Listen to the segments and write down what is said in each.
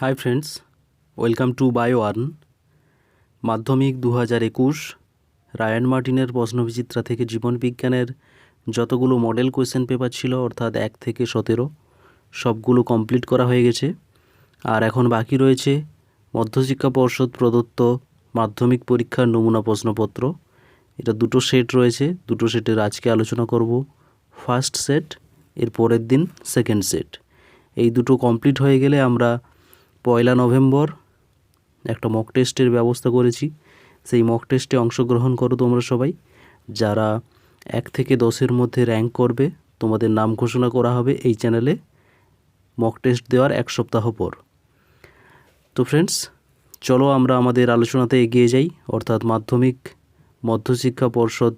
Hi friends, welcome to bio earn. মাধ্যমিক 2021 Ryan মার্টিনের প্রশ্নবিচিত্রা থেকে জীবনবিজ্ঞানের যতগুলো মডেল কোয়েশ্চেন পেপার ছিল, অর্থাৎ 1 থেকে 17, সবগুলো কমপ্লিট করা হয়ে গেছে। আর এখন বাকি রয়েছে মধ্যশিক্ষা পর্ষদ প্রদত্ত মাধ্যমিক পরীক্ষার নমুনা প্রশ্নপত্র। এটা দুটো সেট রয়েছে, দুটো সেটের আজকে আলোচনা করব। ফার্স্ট সেট, এর পরের দিন সেকেন্ড সেট। এই দুটো কমপ্লিট হয়ে গেলে আমরা 1 নভেম্বর একটা মক টেস্টের ব্যবস্থা করেছি। সেই মক টেস্টে অংশগ্রহণ করো তোমরা সবাই। যারা 1 থেকে 10-এর মধ্যে র্যাঙ্ক করবে, তোমাদের নাম ঘোষণা করা হবে এই চ্যানেলে মক টেস্ট দেওয়ার 1 সপ্তাহ পর। তো ফ্রেন্ডস, চলো আমরা আমাদের আলোচনাতে এগিয়ে যাই। অর্থাৎ মাধ্যমিক মধ্যশিক্ষা পর্ষদ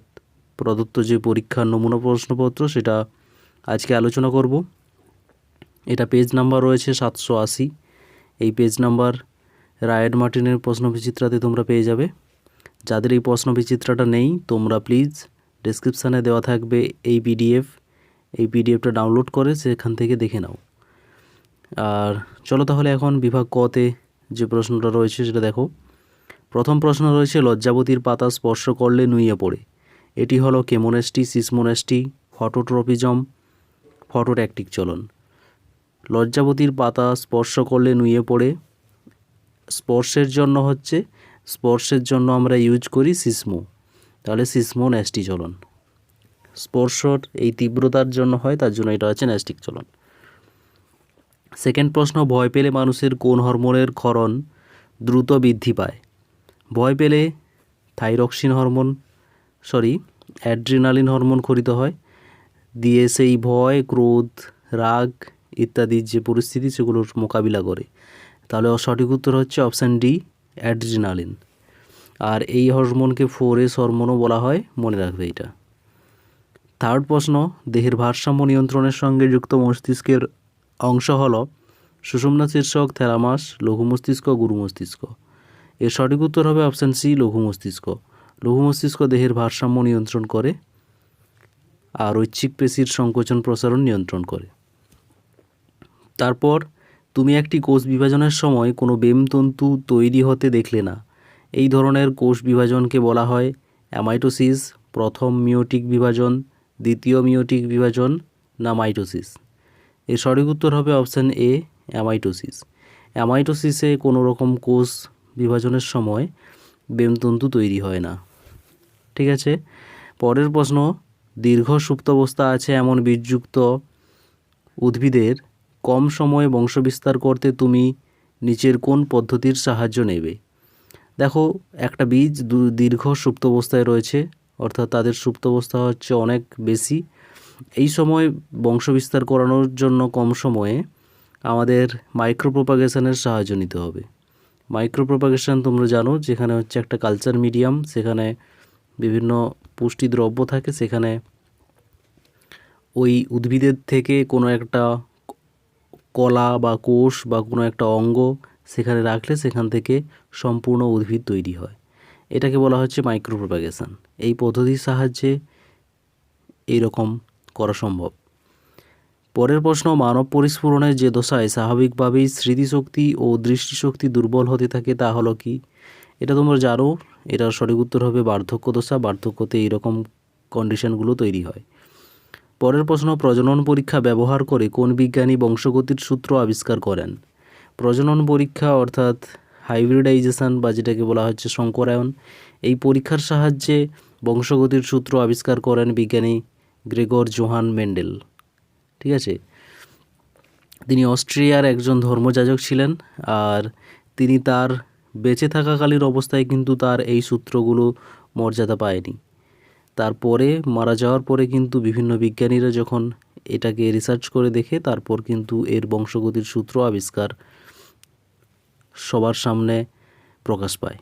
প্রদত্ত যে পরীক্ষার নমুনা প্রশ্নপত্র, সেটা আজকে আলোচনা করব। এটা পেজ নাম্বার রয়েছে 780। এই পেজ নাম্বার রায়ান মার্টিনের প্রশ্নবিচিত্রাতে তোমরা পেয়ে যাবে। যাদের এই প্রশ্নবিচিত্রাটা নেই, তোমরা প্লিজ ডেসক্রিপশানে দেওয়া থাকবে এই পিডিএফটা ডাউনলোড করে সেখান থেকে দেখে নাও। আর চলো তাহলে এখন বিভাগ কতে যে প্রশ্নটা রয়েছে সেটা দেখো। প্রথম প্রশ্ন রয়েছে, লজ্জাবতীর পাতা স্পর্শ করলে নুয়ে পড়ে। এটি হলো কেমোনেস্টি, সিসমোনেস্টি, ফটোট্রপিজম, ফটোট্যাকটিক চলন। লজ্জাবতীর পাতা স্পর্শ করলে নুয়ে পড়ে, স্পর্শের জন্য আমরা ইউজ করি সিসমো, তাহলে সিসমো ন্যাস্টি চলন। স্পর্শর এই তীব্রতার জন্য হয়, তার জন্য এটা হচ্ছে ন্যাস্টিক চলন। সেকেন্ড প্রশ্ন, ভয় পেলে মানুষের কোন হরমোনের ক্ষরণ দ্রুত বৃদ্ধি পায়? ভয় পেলে অ্যাড্রিনালিন হরমোন ক্ষরিত হয়, দিয়ে সেই ভয়, ক্রোধ, রাগ ইত্যাদির যে পরিস্থিতি সেগুলোর মোকাবিলা করে। তাহলে সঠিক উত্তর হচ্ছে অপশান ডি, অ্যাড্রিনালিন। আর এই হরমোনকে 4S হরমোনও বলা হয়, মনে রাখবে এটা। থার্ড প্রশ্ন, দেহের ভারসাম্য নিয়ন্ত্রণের সঙ্গে যুক্ত মস্তিষ্কের অংশ হল সুষুম্না শীর্ষক, থ্যালামাস, লঘু মস্তিষ্ক, গুরু মস্তিষ্ক। এর সঠিক উত্তর হবে অপশান সি, লঘু মস্তিষ্ক। লঘু মস্তিষ্ক দেহের ভারসাম্য নিয়ন্ত্রণ করে আর ঐচ্ছিক পেশির সংকোচন প্রসারণ নিয়ন্ত্রণ করে। তারপর, তুমি একটি কোষ বিভাজনের সময় কোনো বেমতন্তু তৈরি হতে দেখলে না। এই ধরনের কোষ বিভাজনকে বলা হয় অ্যামাইটোসিস, প্রথম মিওটিক বিভাজন, দ্বিতীয় মিওটিক বিভাজন, না মাইটোসিস? এর সঠিক উত্তর হবে অপশান এ, অ্যামাইটোসিস। অ্যামাইটোসিসে কোনো রকম কোষ বিভাজনের সময় বেমতন্তু তৈরি হয় না। ঠিক আছে, পরের প্রশ্ন, দীর্ঘ সুপ্তাবস্থা আছে এমন বীজযুক্ত উদ্ভিদের কম সময়ে বংশবিস্তার করতে তুমি নিচের কোন পদ্ধতির সাহায্য নেবে? দেখো, একটা বীজ দীর্ঘ সুপ্তাবস্থায় রয়েছে, অর্থাৎ তাদের সুপ্তাবস্থা হচ্ছে অনেক বেশি। এই সময় বংশবিস্তার করানোর জন্য কম সময়ে আমাদের মাইক্রোপ্রোপাগেশনের সাহায্য নিতে হবে। মাইক্রোপ্রোপাগেশন তোমরা জানো, যেখানে হচ্ছে একটা কালচার মিডিয়াম, সেখানে বিভিন্ন পুষ্টি দ্রব্য থাকে, সেখানে ওই উদ্ভিদের থেকে কোনো একটা কলা বা কোষ বা কোনো একটা অঙ্গ সেখানে রাখলে সেখান থেকে সম্পূর্ণ উদ্ভিদ তৈরি হয়। এটাকে বলা হচ্ছে মাইক্রোপ্রোপাগেশন। এই পদ্ধতির সাহায্যে এইরকম করা সম্ভব। পরের প্রশ্ন, মানব পরিস্ফুরণের যে দশায় স্বাভাবিকভাবেই স্মৃতিশক্তি ও দৃষ্টিশক্তি দুর্বল হতে থাকে তা হলো কি? এটা তোমরা জানো, এটার সঠিক উত্তর হবে বার্ধক্য দশা। বার্ধক্যতে এইরকম কন্ডিশনগুলো তৈরি হয়। পরের প্রশ্ন, প্রজনন পরীক্ষা ব্যবহার করে কোন বিজ্ঞানী বংশগতির সূত্র আবিষ্কার করেন? প্রজনন পরীক্ষা অর্থাৎ হাইব্রিডাইজেশন বা যেটাকে বলা হচ্ছে সংকরায়ন, এই পরীক্ষার সাহায্যে বংশগতির সূত্র আবিষ্কার করেন বিজ্ঞানী গ্রেগর জোহান মেন্ডেল। ঠিক আছে, তিনি অস্ট্রিয়ার একজন ধর্মযাজক ছিলেন, আর তিনি তার বেঁচে থাকাকালীন অবস্থায় কিন্তু তার এই সূত্রগুলো মর্যাদা পায়নি। তারপরে মারা যাওয়ার পরে কিন্তু বিভিন্ন বিজ্ঞানীরা যখন এটাকে রিসার্চ করে দেখে, তারপর কিন্তু এর বংশগতির সূত্র আবিষ্কার সবার সামনে প্রকাশ পায়।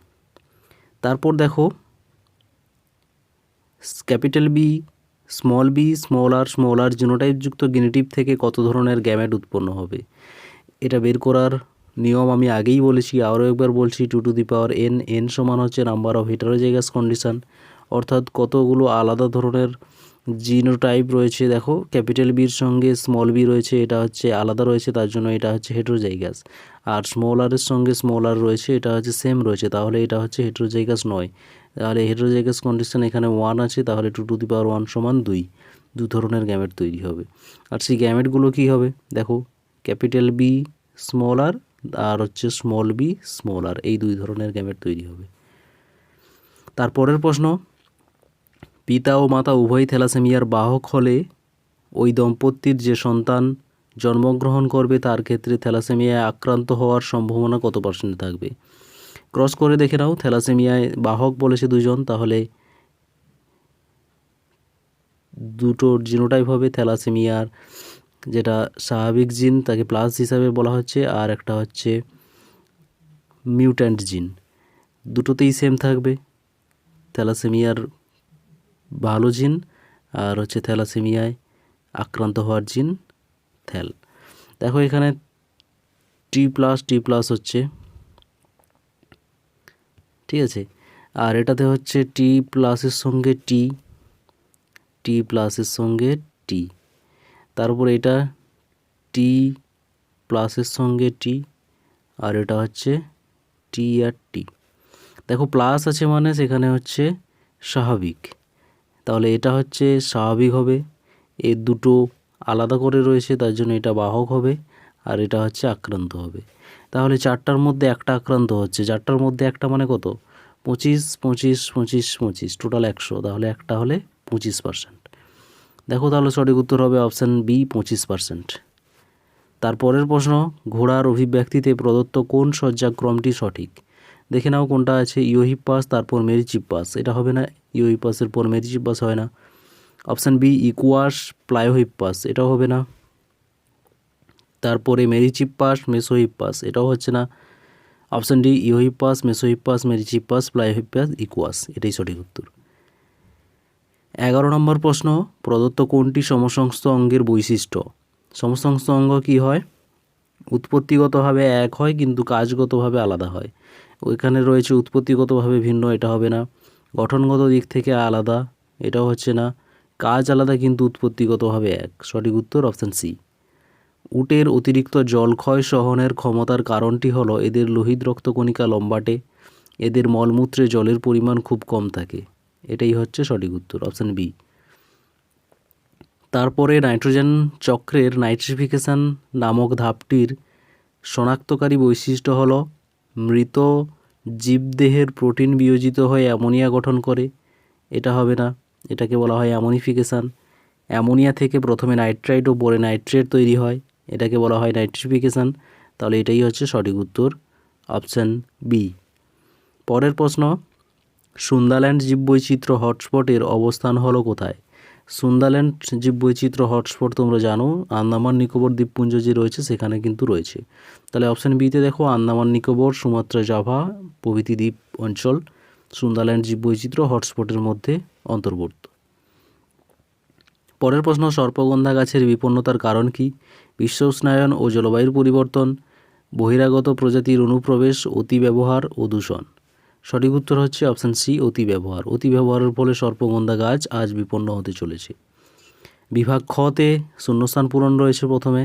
তারপর দেখো, ক্যাপিটাল বি, স্মল আর জিনোটাইপযুক্ত গিনিটিভ থেকে কত ধরনের গ্যামেট উৎপন্ন হবে? এটা বের করার নিয়ম আমি আগেই বলেছি, আরও একবার বলছি, 2n। n সমান হচ্ছে নাম্বার অফ হেটারোজাইগাস কন্ডিশন, অর্থাৎ কতগুলো আলাদা ধরনের জিনোটাইপ রয়েছে। দেখো, ক্যাপিটাল বির সঙ্গে স্মল বি রয়েছে, এটা হচ্ছে আলাদা রয়েছে, তার জন্য এটা হচ্ছে হেটারোজাইগাস। আর স্মল আরের সঙ্গে স্মল আর রয়েছে, এটা হচ্ছে সেম রয়েছে, তাহলে এটা হচ্ছে হেটেরোজাইগাস নয়। তাহলে হেটেরোজাইগাস কন্ডিশন এখানে 1 আছে, তাহলে 2^1 সমান 2, দু ধরনের গ্যামেট তৈরি হবে। আর সেই গ্যামেটগুলো কী হবে দেখো, ক্যাপিটাল বি স্মল আর হচ্ছে স্মল বি স্মল আর, এই দুই ধরনের গ্যামেট তৈরি হবে। তারপরের প্রশ্ন, পিতা ও মাতা উভয়ই থ্যালাসেমিয়ার বাহক হলে ওই দম্পতির যে সন্তান জন্মগ্রহণ করবে তার ক্ষেত্রে থ্যালাসেমিয়ায় আক্রান্ত হওয়ার সম্ভাবনা কত % থাকবে? ক্রস করে দেখে নাও, থ্যালাসেমিয়ায় বাহক বলেছে দুজন, তাহলে দুটো জিনোটাইপ হবে। থ্যালাসেমিয়ার যেটা স্বাভাবিক জিন তাকে প্লাস হিসাবে বলা হচ্ছে, আর একটা হচ্ছে মিউট্যান্ট জিন, দুটোতেই সেম থাকবে। থ্যালাসেমিয়ার ভালো জিন আর হচ্ছে থ্যালাসেমিয়ায় আক্রান্ত হওয়ার জিন থ্যাল। দেখো এখানে টি প্লাস হচ্ছে, ঠিক আছে, আর এটাতে হচ্ছে টি প্লাসের সঙ্গে টি প্লাসের সঙ্গে টি, তারপর এটা টি প্লাসের সঙ্গে টি, আর এটা হচ্ছে টি আর টি। দেখো প্লাস আছে মানে সেখানে হচ্ছে স্বাভাবিক, তাহলে এটা হচ্ছে স্বাভাবিক হবে, এর দুটো আলাদা করে রয়েছে তার জন্য এটা বাহক হবে, আর এটা হচ্ছে আক্রান্ত হবে। তাহলে 4টার মধ্যে একটা আক্রান্ত হচ্ছে, 4টার মধ্যে একটা মানে কত, 25, 25, 25, 25, টোটাল 100, তাহলে একটা হলে 25%। দেখো তাহলে সঠিক উত্তর হবে অপশান বি, 25%। তারপরের প্রশ্ন, ঘোড়ার অভিব্যক্তিতে প্রদত্ত কোন সজ্জাক্রমটি সঠিক? দেখে নাও কোনটা আছে, ইওহিপ্পাস তারপর মেরিচিপ্পাস, এটা হবে না, ইওহিপ্পাসের পর মেরিচিপ্পাস হয় না। অপশান বি ইকুয়াস প্লায়োহিপ্পাস, এটাও হবে না। তারপরে মেরিচিপ্পাস মেসোহিপ্পাস, এটাও হচ্ছে না। Option D Eohippus মেসোহিপ্পাস Merychippus প্লায়োহিপ্পাস equals, এটাই সঠিক উত্তর। 11 নম্বর প্রশ্ন, প্রদত্ত কোনটি সমসংস্থ অঙ্গের বৈশিষ্ট্য? সমসংস্থ অঙ্গ কি হয়? উৎপত্তিগতভাবে এক হয় কিন্তু কাজগতভাবে আলাদা হয়। ওইখানে রয়েছে উৎপত্তিগতভাবে ভিন্ন, এটা হবে না। গঠনগত দিক থেকে আলাদা, এটাও হচ্ছে না। কাজ আলাদা কিন্তু উৎপত্তিগতভাবে এক, সঠিক উত্তর অপশান সি। উটের অতিরিক্ত জলক্ষয় সহনের ক্ষমতার কারণটি হলো এদের লোহিত রক্তকণিকা লম্বাটে, এদের মলমূত্রে জলের পরিমাণ খুব কম থাকে, এটাই হচ্ছে সঠিক উত্তর অপশান বি। তারপরে নাইট্রোজেন চক্রের নাইট্রিফিকেশন নামক ধাপটির শনাক্তকারী বৈশিষ্ট্য হলো মৃত জীবদেহের প্রোটিন বিয়োজিত হয়ে অ্যামোনিয়া গঠন করে, এটা হবে না, এটাকে বলা হয় অ্যামোনিফিকেশান। অ্যামোনিয়া থেকে প্রথমে নাইট্রাইট ও পরে নাইট্রেট তৈরি হয়, এটাকে বলা হয় নাইট্রিফিকেশান, তাহলে এটাই হচ্ছে সঠিক উত্তর অপশান বি। পরের প্রশ্ন, সুন্দারল্যান্ড জীববৈচিত্র্য হটস্পটের অবস্থান হলো কোথায়? সুন্দারল্যান্ড জীববৈচিত্র্য হটস্পট তোমরা জানো আন্দামান নিকোবর দ্বীপপুঞ্জ যে রয়েছে সেখানে কিন্তু রয়েছে, তাহলে অপশান বিতে দেখো আন্দামান নিকোবর সুমাত্রা জাভা প্রভৃতি দ্বীপ অঞ্চল সুন্দারল্যান্ড জীববৈচিত্র্য হটস্পটের মধ্যে অন্তর্ভুক্ত। পরের প্রশ্ন, সর্পগন্ধা গাছের বিপন্নতার কারণ কি? বিশ্ব উষ্ণায়ন ও জলবায়ুর পরিবর্তন, বহিরাগত প্রজাতির অনুপ্রবেশ, অতি ব্যবহার ও দূষণ। সঠিক উত্তর হচ্ছে অপশান সি, অতি ব্যবহার। অতি ব্যবহারের ফলে সর্পগন্ধা গাছ আজ বিপন্ন হতে চলেছে। বিভাগ খতে শূন্যস্থান পূরণ রয়েছে। প্রথমে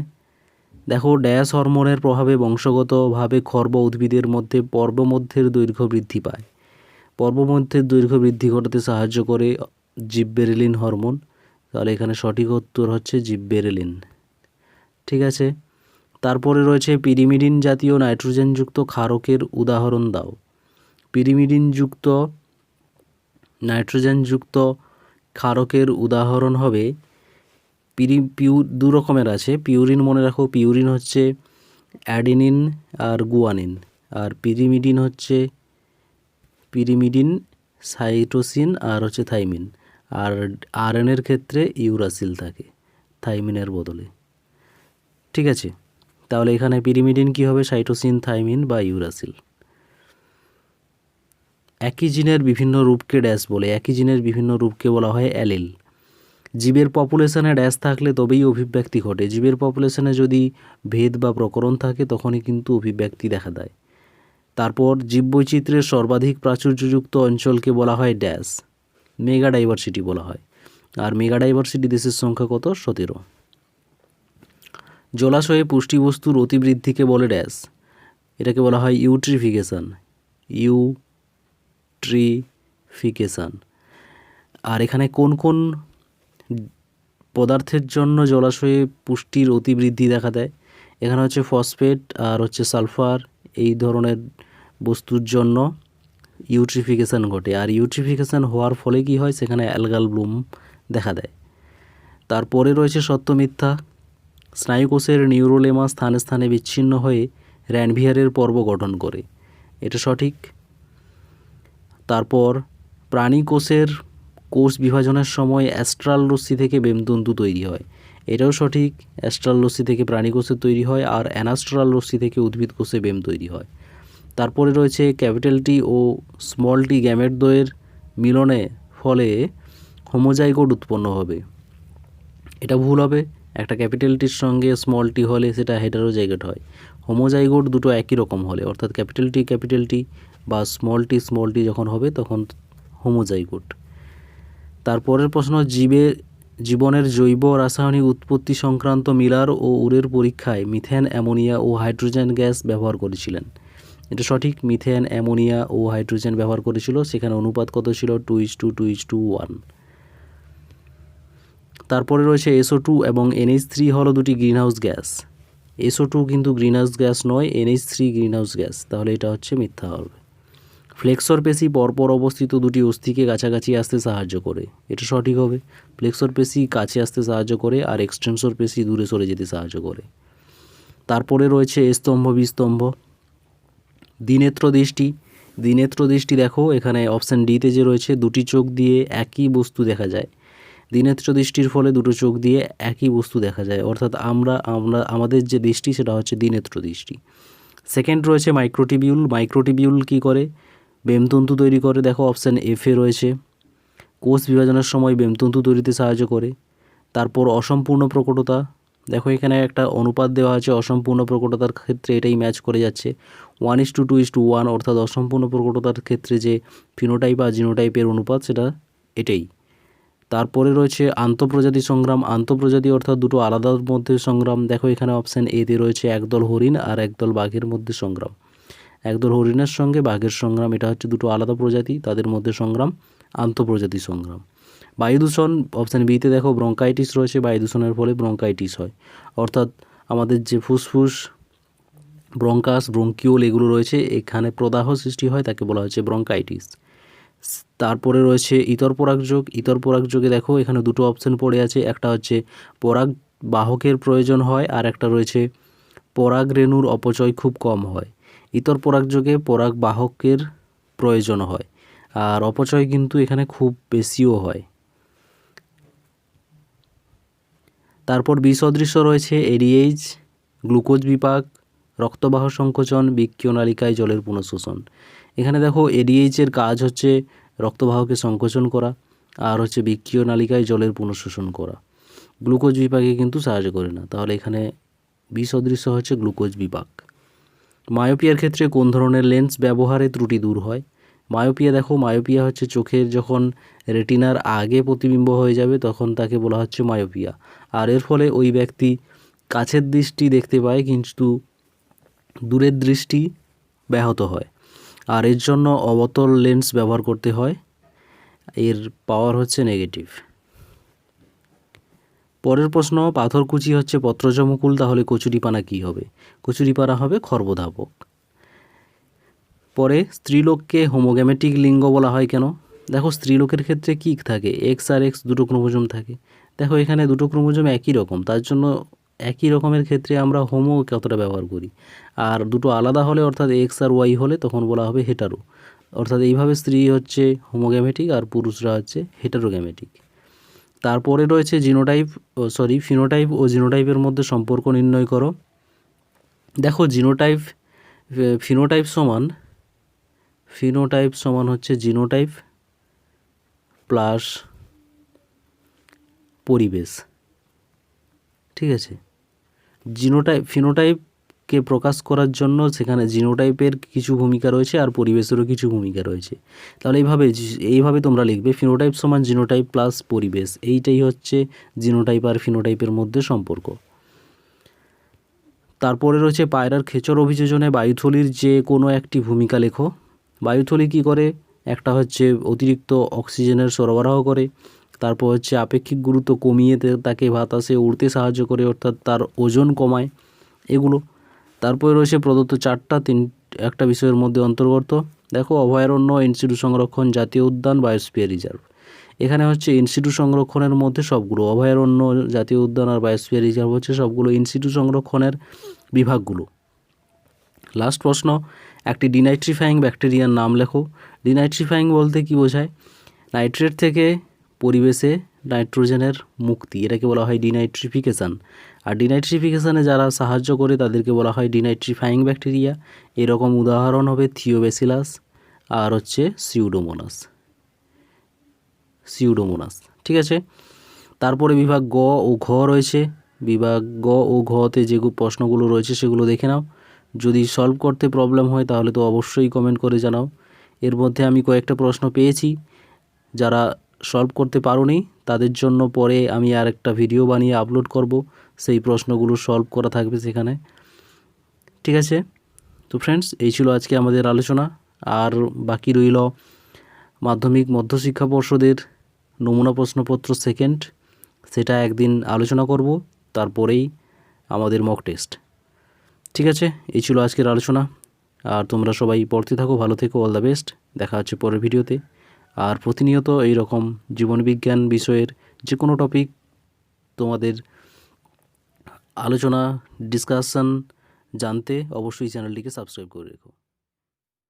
দেখো, ড্যাশ হরমোনের প্রভাবে বংশগতভাবে খর্ব উদ্ভিদের মধ্যে পর্বমধ্যের দৈর্ঘ্য বৃদ্ধি পায়। পর্বমধ্যের দৈর্ঘ্য বৃদ্ধি ঘটাতে সাহায্য করে জিববেরেলিন হরমোন, তাহলে এখানে সঠিক উত্তর হচ্ছে জিববেরেলিন, ঠিক আছে। তারপরে রয়েছে পিরিমিডিন জাতীয় নাইট্রোজেনযুক্ত ক্ষারকের উদাহরণ দাও। পিরিমিডিনযুক্ত নাইট্রোজেনযুক্ত ক্ষারকের উদাহরণ হবে দু রকমের আছে। পিউরিন মনে রাখো, পিউরিন হচ্ছে অ্যাডিনিন আর গুয়ানিন, আর পিরিমিডিন হচ্ছে পিরিমিডিন সাইটোসিন আর হচ্ছে থাইমিন, আর আরএনএর ক্ষেত্রে ইউরাসিল থাকে থাইমিনের বদলে, ঠিক আছে। তাহলে এখানে পিরিমিডিন কি হবে, সাইটোসিন, থাইমিন বা ইউরাসিল। একই জিনের বিভিন্ন রূপকে ড্যাশ বলে? একই জিনের বিভিন্ন রূপকে বলা হয় অ্যালিল। জীবের পপুলেশনে ড্যাশ থাকলে তবেই অভিব্যক্তি ঘটে। জীবের পপুলেশনে যদি ভেদ বা প্রকরণ থাকে তখনই কিন্তু অভিব্যক্তি দেখা দেয়। তারপর জীববৈচিত্র্যের সর্বাধিক প্রাচুর্যযুক্ত অঞ্চলকে বলা হয় ড্যাশ, মেগা ডাইভার্সিটি বলা হয়। আর মেগা ডাইভার্সিটি দেশের সংখ্যা কত, 17। জলাশয়ে পুষ্টিবস্তুর অতিবৃদ্ধিকে বলে ড্যাশ, এটাকে বলা হয় ইউট্রিফিকেশান। ইউট্রিফিকেশান। আর এখানে কোন কোন পদার্থের জন্য জলাশয়ে পুষ্টির অতিবৃদ্ধি দেখা দেয়? এখানে হচ্ছে ফসফেট আর হচ্ছে সালফার, এই ধরনের বস্তুর জন্য ইউট্রিফিকেশান ঘটে। আর ইউট্রিফিকেশান হওয়ার ফলে কি হয়, সেখানে অ্যালগাল ব্লুম দেখা দেয়। তারপরে রয়েছে সত্য মিথ্যা। স্নায়ুকোষের নিউরোলেমা স্থানে স্থানে বিচ্ছিন্ন হয়ে র্যানভিয়ারের পর্ব গঠন করে, এটা সঠিক। তারপর প্রাণী কোষের কোষ বিভাজনের সময় অ্যাস্ট্রাল রশ্মি থেকে বেমতন্তু তৈরি হয়, এটাও সঠিক। অ্যাস্ট্রাল রশ্মি থেকে প্রাণী কোষের তৈরি হয়, আর অ্যানাস্ট্রাল রশ্মি থেকে উদ্ভিদ কোষে বেম তৈরি হয়। তারপরে রয়েছে ক্যাপিটাল টি ও স্মল টি গ্যামেটদ্বয়ের মিলনে ফলে হোমোজাইগোট উৎপন্ন হবে, এটা ভুল হবে। একটা ক্যাপিটাল টির সঙ্গে স্মল টি হলে সেটা হেটারোজাইগোট হয়। হোমোজাইগোট দুটো একই রকম হলে, অর্থাৎ ক্যাপিটাল টি বা স্মল টি যখন হবে তখন হোমোজাইগোট। তারপরের প্রশ্ন, জীবনের জৈব রাসায়নিক উৎপত্তি সংক্রান্ত মিলার ও উরের পরীক্ষায় মিথেন, অ্যামোনিয়া ও হাইড্রোজেন গ্যাস ব্যবহার করেছিলেন, এটা সঠিক। মিথেন, অ্যামোনিয়া ও হাইড্রোজেন ব্যবহার করেছিল, সেখানে অনুপাত কত ছিল? 2:1। তারপরে রয়েছে SO2 এবং NH3 হলো দুটি গ্রিনহাউস গ্যাস। SO2 কিন্তু গ্রিনহাউস গ্যাস নয়, NH3 গ্রিনহাউস গ্যাস, তাহলে এটা হচ্ছে মিথ্যা হবে। ফ্লেক্সর পেশি পরপর অবস্থিত দুটি অস্থিকে কাছাকাছি আসতে সাহায্য করে, এটা সঠিক হবে। ফ্লেক্সর পেশি কাছে আসতে সাহায্য করে, আর এক্সটেনসর পেশি দূরে সরে যেতে সাহায্য করে। তারপরে রয়েছে স্তম্ভ বিস্তম্ভ। দ্বিনেত্র দৃষ্টি। দ্বিনেত্র দৃষ্টি দেখো এখানে অপশান ডিতে যে রয়েছে, দুটি চোখ দিয়ে একই বস্তু দেখা যায়। দ্বিনেত্র দৃষ্টির ফলে দুটো চোখ দিয়ে একই বস্তু দেখা যায়, অর্থাৎ আমাদের যে দৃষ্টি সেটা হচ্ছে দ্বিনেত্র দৃষ্টি। সেকেন্ড রয়েছে মাইক্রোটিবিউল। মাইক্রোটিবিউল কী করে? বেমতন্তু তৈরি করে, দেখো অপশান এফে রয়েছে। কোষ বিভাজনের সময় বেমতন্তু তৈরিতে সাহায্য করে। তারপর অসম্পূর্ণ প্রকটতা, দেখো এখানে একটা অনুপাত দেওয়া আছে, অসম্পূর্ণ প্রকটতার ক্ষেত্রে এটাই ম্যাচ করে যাচ্ছে, 1:2:1, অর্থাৎ অসম্পূর্ণ প্রকটতার ক্ষেত্রে যে ফিনোটাইপ আর জিনোটাইপের অনুপাত সেটা এটাই। তারপরে রয়েছে আন্তঃপ্রজাতি সংগ্রাম। আন্তঃপ্রজাতি অর্থাৎ দুটো আলাদার মধ্যে সংগ্রাম, দেখো এখানে অপশান এতে রয়েছে একদল হরিণ আর একদল বাঘের মধ্যে সংগ্রাম। একদল হরিণের সঙ্গে বাঘের সংগ্রাম, এটা হচ্ছে দুটো আলাদা প্রজাতি, তাদের মধ্যে সংগ্রাম, আন্তঃপ্রজাতি সংগ্রাম। বায়ুদূষণ, অপশান বিতে দেখো ব্রঙ্কাইটিস রয়েছে, বায়ুদূষণের ফলে ব্রঙ্কাইটিস হয়, অর্থাৎ আমাদের যে ফুসফুস, ব্রঙ্কাস, ব্রঙ্কিওল এগুলো রয়েছে, এখানে প্রদাহ সৃষ্টি হয়, তাকে বলা হচ্ছে ব্রঙ্কাইটিস। তারপরে রয়েছে ইতর পরাগযোগ। ইতর পরাগযোগে দেখো এখানে দুটো অপশান পড়ে আছে, একটা হচ্ছে পরাগ বাহকের প্রয়োজন হয়, আর একটা রয়েছে পরাগ রেণুর অপচয় খুব কম হয়। ইতর পরাগযোগে পরাগ বাহকের প্রয়োজন হয়, আর অপচয় কিন্তু এখানে খুব বেশিও হয়। তারপর বিসদৃশ্য রয়েছে এডিএইচ, গ্লুকোজ বিপাক, রক্তবাহ সংকোচন, বৃক্কীয় নালিকায় জলের পুনঃশোষণ। এখানে দেখো এডিএইচের কাজ হচ্ছে রক্তবাহকে সংকোচন করা, আর হচ্ছে বৃক্কীয় নালিকায় জলের পুনঃশোষণ করা। গ্লুকোজ বিপাকে কিন্তু সাহায্য করে না, তাহলে এখানে বিসদৃশ্য হচ্ছে গ্লুকোজ বিপাক। মায়োপিয়ার ক্ষেত্রে কোন ধরনের লেন্স ব্যবহারে ত্রুটি দূর হয়? মায়োপিয়া দেখো, মায়োপিয়া হচ্ছে চোখের যখন রেটিনার আগে প্রতিবিম্ব হয়ে যাবে তখন তাকে বলা হচ্ছে মায়োপিয়া, আর এর ফলে ওই ব্যক্তি কাছের দৃষ্টি দেখতে পায় কিন্তু দূরের দৃষ্টি ব্যাহত হয়, আর এর জন্য অবতল লেন্স ব্যবহার করতে হয়, এর পাওয়ার হচ্ছে নেগেটিভ। পরের প্রশ্ন, পাথরকুচি হচ্ছে পত্রজ মুকুল, তাহলে কচুরিপানা কী হবে? কচুরিপানা হবে খর্বধাবক। পরে স্ত্রীলোককে হোমোগ্যামেটিক লিঙ্গ বলা হয় কেন? দেখো স্ত্রীলোকের ক্ষেত্রে কী থাকে, এক্স আর এক্স দুটো ক্রোমোজোম থাকে, দেখো এখানে দুটো ক্রোমোজোম একই রকম, তার জন্য একই রকমের ক্ষেত্রে আমরা হোমো কতটা ব্যবহার করি, আর দুটো আলাদা হলে অর্থাৎ এক্স আর ওয়াই হলে তখন বলা হবে হেটারো, অর্থাৎ এইভাবে স্ত্রী হচ্ছে হোমোগ্যামেটিক আর পুরুষরা হচ্ছে হেটারোগ্যামেটিক। তারপরে রয়েছে ফিনোটাইপ ও জিনোটাইপের মধ্যে সম্পর্ক নির্ণয় করো। দেখো ফিনোটাইপ সমান হচ্ছে জিনোটাইপ প্লাস পরিবেশ, ঠিক আছে। ফিনোটাইপকে প্রকাশ করার জন্য সেখানে জিনোটাইপের কিছু ভূমিকা রয়েছে আর পরিবেশেরও কিছু ভূমিকা রয়েছে, তাহলে এইভাবে তোমরা লিখবে ফিনোটাইপ সমান জিনোটাইপ প্লাস পরিবেশ, এইটাই হচ্ছে জিনোটাইপ আর ফিনোটাইপের মধ্যে সম্পর্ক। তারপরে রয়েছে পায়রার খেচর অভিযোজনে বায়ুথলির যে কোনো একটি ভূমিকা লেখো। বায়ুথলি কী করে? একটা হচ্ছে অতিরিক্ত অক্সিজেনের সরবরাহ করে, তারপর হচ্ছে আপেক্ষিক গুরুত্ব কমিয়ে তাকে বাতাসে উড়তে সাহায্য করে, অর্থাৎ তার ওজন কমায়, এগুলো। তারপরে রয়েছে প্রদত্ত চারটা একটা বিষয়ের মধ্যে অন্তর্গত। দেখো, অভয়ারণ্য, ইনস্টিটিউট সংরক্ষণ, জাতীয় উদ্যান, বায়োস্ফিয়ার রিজার্ভ। এখানে হচ্ছে ইনস্টিটিউট সংরক্ষণের মধ্যে সবগুলো, অভয়ারণ্য, জাতীয় উদ্যান আর বায়োস্ফিয়ার রিজার্ভ হচ্ছে সবগুলো ইনস্টিটিউট সংরক্ষণের বিভাগগুলো। লাস্ট প্রশ্ন, একটি ডিনাইট্রিফাইং ব্যাকটেরিয়ার নাম লেখো। ডিনাইট্রিফাইং বলতে কি বোঝায়? নাইট্রেট থেকে পরিবেশে নাইট্রোজেনের মুক্তি, এটাকে বলা হয় ডিনাইট্রিফিকেশান। আর ডিনাইট্রিফিকেশানে যারা সাহায্য করে তাদেরকে বলা হয় ডিনাইট্রিফাইং ব্যাকটেরিয়া। এরকম উদাহরণ হবে থিওব্যাসিলাস আর হচ্ছে সিউডোমোনাস। ঠিক আছে। তারপরে বিভাগ গ ও ঘ রয়েছে। বিভাগ গ ও ঘতে যে প্রশ্নগুলো রয়েছে সেগুলো দেখে নাও। যদি সলভ করতে প্রবলেম হয় তাহলে তো অবশ্যই কমেন্ট করে জানাও। এর মধ্যে আমি কয়েকটা প্রশ্ন পেয়েছি, যারা সলভ করতে পারোনি তাদের জন্য পরে আমি আর একটা ভিডিও বানিয়ে আপলোড করব, সেই প্রশ্নগুলো সলভ করা থাকবে সেখানে। ঠিক আছে। তো ফ্রেন্ডস, এই ছিল আজকে আমাদের আলোচনা। আর বাকি রইল মাধ্যমিক মধ্যশিক্ষা পর্ষদের নমুনা প্রশ্নপত্র সেকেন্ড, সেটা একদিন আলোচনা করব, তারপরেই আমাদের মক টেস্ট। ঠিক আছে, এই ছিল আজকের আলোচনা। আর তোমরা সবাই পড়তে থাকো, ভালো থেকো, অল দ্য বেস্ট। দেখা হচ্ছে পরের ভিডিওতে। আর প্রতিনিয়ত এই রকম জীবনবিজ্ঞান বিষয়ের যে কোনো টপিক তোমাদের আলোচনা, ডিসকাশন জানতে অবশ্যই চ্যানেলটিকে সাবস্ক্রাইব করে রেখো।